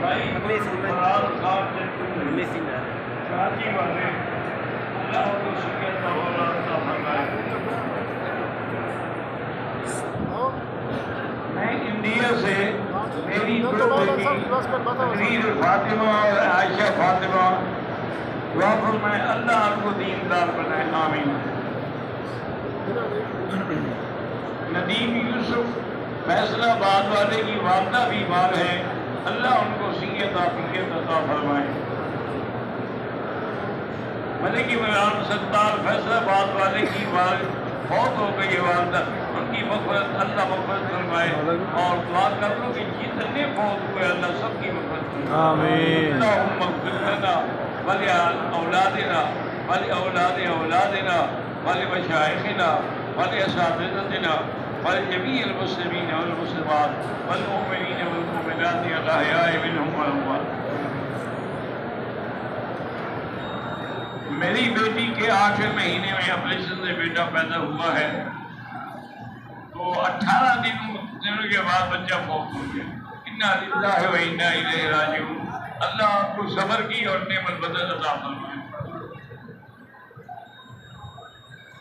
भाई फराज साहब कराची वाले अल्लाह को शिकस्त और रास्ता फरमाए। मैं इंडिया से मेरी दो बेटी तकरीर फातिमा और आयशा फातिमा दुआ फरमाए अल्लाह आपको दीनदार बनाए, आमीन। नदीम यूसुफ फैसलाबाद वाले की वालदा बीमार है, अल्लाह उनको सीयत आफियत अता फरमाए। मलिक इमरान सत्तार फैसलाबाद वाले की बहुत हो गई है वालदा, उनकी मग़फ़िरत अल्लाह मग़फ़िरत फरमाए। और दुआ कर लो कि जितने बहुत हुए अल्लाह सबकी मग़फ़िरत फरमाए, आमीन। अल्लाहुम्मा इग़फ़िर लना वली औलादिना वली औलादि औलादिना वली मशाइखिना वली असातिज़तिना वली जमीइल मुस्लिमीन वल मुस्लिमात वल मुमिनीन वल मुमिनात अल अहयाइ मिनहुम वल अमवात। मेरी बेटी के 8वें महीने में ऑपरेशन से बेटा पैदा हुआ है, तो 18 दिनों के बाद बच्चा फौत हो गया। इन्ना लिल्लाहि व इन्ना इलैहि राजिऊन। अल्लाह आपको सब्र की और नेमत बदल अता फरमाए।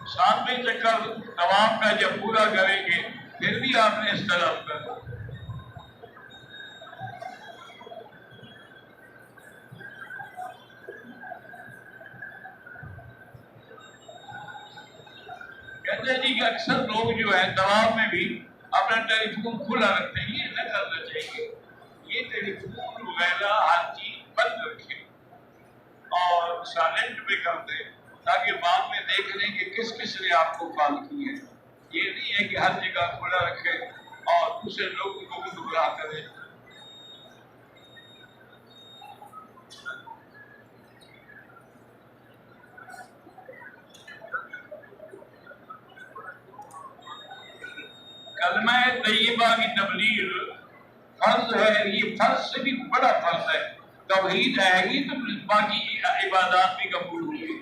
7वें चक्कर तवाफ का जब पूरा करेंगे फिर भी आपने इस तरफ कर, कहते हैं जी कि अक्सर लोग जो है तवाफ में भी अपना टेलीफोन खुला रखते हैं, ये न करना चाहिए। ये टेलीफोन वगैरह हर चीज बंद रखे और साइलेंट पे कर दे, ताकि बाद में देख लें कि किस किस ने आपको कॉल की है। ये नहीं है कि हर जगह खुला रखे और दूसरे लोगों को भी गुमराह करे। कलमा तय्यबा की तबलीग फर्ज है, ये फर्ज से भी बड़ा फर्ज है। तौहीद आएगी तो बाकी इबादत भी कबूल होगी।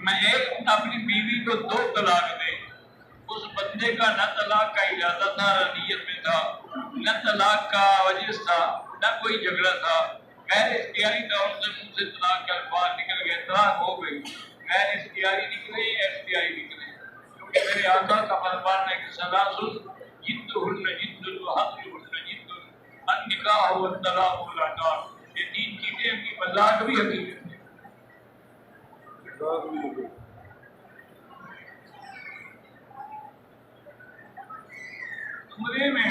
मैं एक अपनी बीवी को 2 तलाक दे, उस बंदे का न तलाक का इजाजत था, नीयत में था, न तलाक का वजह था, न कोई झगड़ा था। गैर इख्तियारी तौर से मुझसे तलाक के अल्फाज निकल गए, तलाक हो गई। गैर इख्तियारी निकले या इख्तियारी निकले, क्योंकि मेरे आका का फरमान है कि सलासुल जिद्दुहुन्ना जिद्दुन व हक़्क़ुहुन्ना जिद्दुन अन निकाह व तलाक़ व अताक़। ये 3 चीजें की तलाक भी हकीकत है। उम्रे में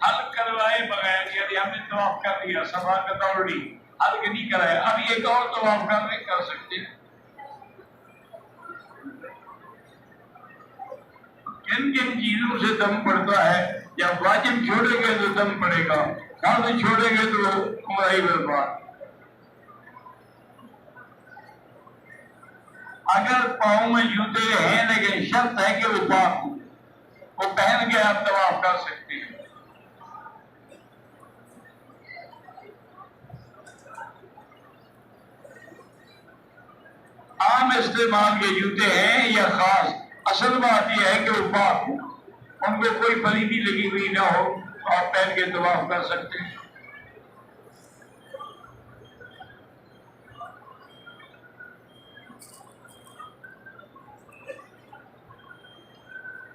हल करवाए बगैर, यदि हमने तवाफ कर लिया सफा का दौड़ी, हल नहीं कराया, अब एक और तवाफ कर सकते हैं। किन किन चीजों से दम पड़ता है, या वाजिब छोड़ेंगे तो दम पड़ेगा, फर्ज छोड़ेंगे तो उम्रा ही बर्बाद। अगर पाँव में जूते हैं लेकिन शर्त है कि वो पाक हो, वो पहन के आप तवाफ कर सकते हैं। आम इस्तेमाल के जूते हैं या खास, असल बात यह है कि वो पाक हो, उनको कोई पलीदी लगी हुई ना हो, तो आप पहन के तवाफ कर सकते हैं।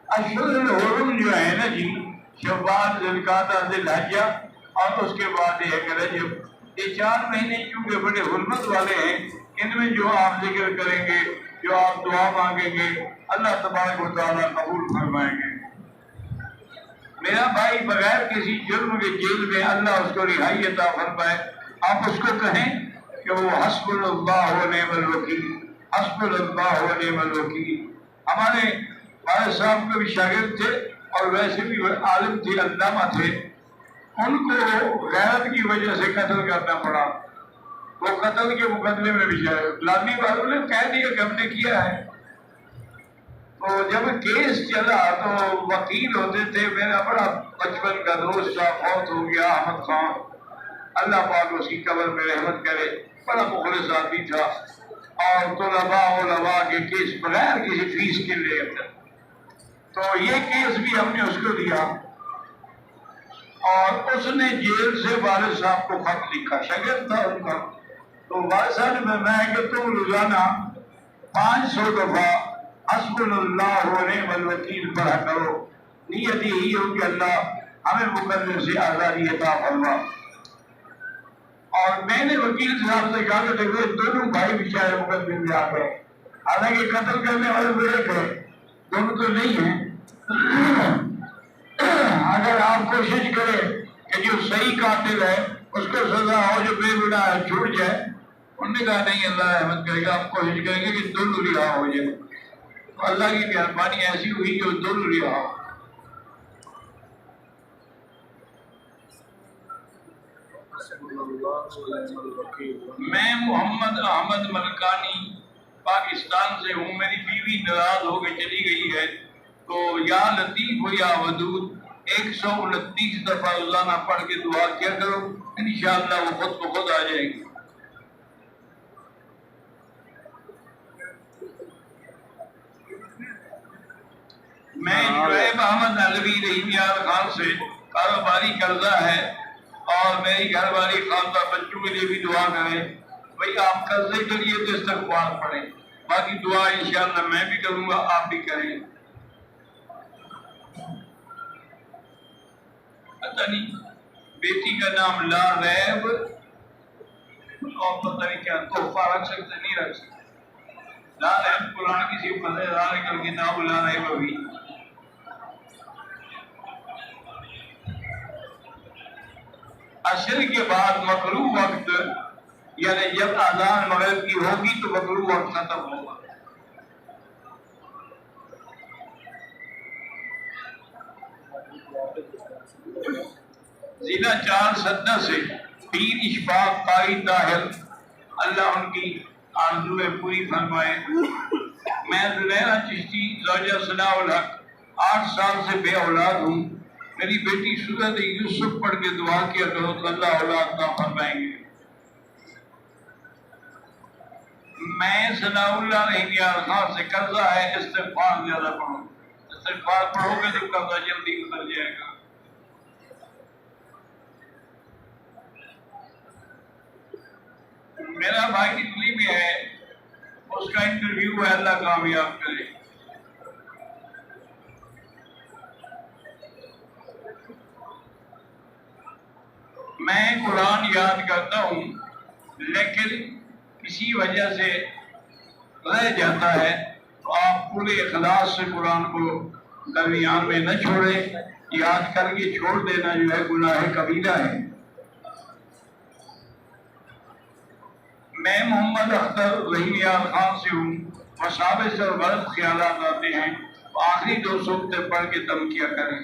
अशहुरुल जो है ना जी, शव्वाल, ज़ुल्क़ादा, ज़िलहज्जा और उसके बाद ये है रजब, ये 4 महीने क्योंकि बड़े हुर्मत वाले हैं, इनमें जो आप जिक्र करेंगे, जो आप दुआ मांगेंगे, अल्लाह तबारक व तआला कबूल फरमाएंगे। मेरा भाई बगैर किसी जुर्म के जेल में, अल्लाह उसको रिहाई अता फरमाए। आप उसको कहें कि वो हस्बुल्लाह व निअमल वकील, हस्बुल्लाह व निअमल वकील। हमारे वालिद साहब के भी शागिर्द थे और वैसे भी आलिम थे, अल्लामा थे। उनको गैरत की वजह से कत्ल करना पड़ा, वो कत्ल के मुकदमे में भी जाए, लादी वालों ने कह दिया कि हमने किया है। तो जब केस चला तो वकील होते थे, मेरा बड़ा बचपन का दोस्त था, फौत हो गया, अहमद खान, अल्लाह पाक उसकी कब्र में रहमत करे, बड़ा मुखलिस आदमी था। और तलबा उलमा के केस बगैर किसी फीस के ले आते। तो ये केस भी हमने उसको दिया और उसने जेल से वालिद साहब को खत लिखा, शागिर्द था उनका। तो वालिद साहब ने फरमाया कि तुम रोजाना 500 दफा हस्बुनल्लाह व निअमल वकील पढ़ा करो, नीयत यही हो कि अल्लाह हमें मुकद्दर से आजादी अता फरमा। और मैंने वकील साहब से कहा कि देखो दोनों भाई बेचारे मुकदमे में आ गए, हालांकि कत्ल करने वाले तो एक है, दोनों तो नहीं है। अगर आप कोशिश करें कि जो सही कातिल है उसको सजा हो, जो बेगुनाह है छूट जाए। उन्होंने कहा नहीं, अल्लाह रहमत करेगा, आप कोशिश करेंगे कि दोनों रिहा हो जाए। तो अल्लाह की मेहरबानी ऐसी हुई कि दोनों रिहा हो। मैं मोहम्मद अहमद मलकानी पाकिस्तान से हूँ। मेरी बीवी नाराज होकर चली गई है, तो या लतीफ हो या वदूद 129 दफा रोजाना पढ़ के दुआ किया करो, इंशाअल्लाह वो खुद ब खुद आ जाएगी। मैं शुएब अहमद अलवी रहीमियार खान से कारोबारी कर्जा है और मेरी घरवाली खानदार बच्चों के लिए भी दुआ करें। भाई आप कर्जे के लिए तो इस्तग़फ़ार पढ़ें, बाकी दुआ इंशाअल्लाह मैं भी करूंगा, आप भी करें। पता नहीं बेटी का नाम ला रैब और पता नहीं क्या तोहफा रख सकते नहीं रख सकते। ला रैब कुरान किसी को करके नाम ला रैब अभी। असर के बाद मकरू वक्त यानी जब अज़ान मगरिब की होगी तो मकरू वक्त खत्म होगा। जिला 4 सद्दा से पीर इशफाक कारी ताहिर, अल्लाह उनकी आरज़ुएं पूरी फरमाए। मैं ज़ुनैरा चिश्ती ज़ौजा सनाउल हक 8 साल से बे औलाद हूँ। मेरी बेटी सूरत यूसुफ पढ़ के दुआ किया करो तो अल्लाह औलाद ना फरमाएंगे। मैं सनाउल्लाह रहीमियार खान से कर्जा है, इस्तिग़फ़ार ज्यादा पढ़ो, इस्तिग़फ़ार पढ़ोगे तो कर्जा जल्दी उतर जाएगा। मेरा भाई इटली में है, उसका इंटरव्यू है, अल्लाह कामयाब करे। मैं कुरान याद करता हूँ लेकिन किसी वजह से रह जाता है, तो आप पूरे इखलास से कुरान को दरमियान में न छोड़ें। याद करके छोड़ देना जो है गुनाह कबीरा है। मैं मोहम्मद अख्तर रहीमियार खान से हूँ। मसाबे से गलत ख्याल आते हैं तो आखिरी 2 सूरतें पढ़ के दम किया करें।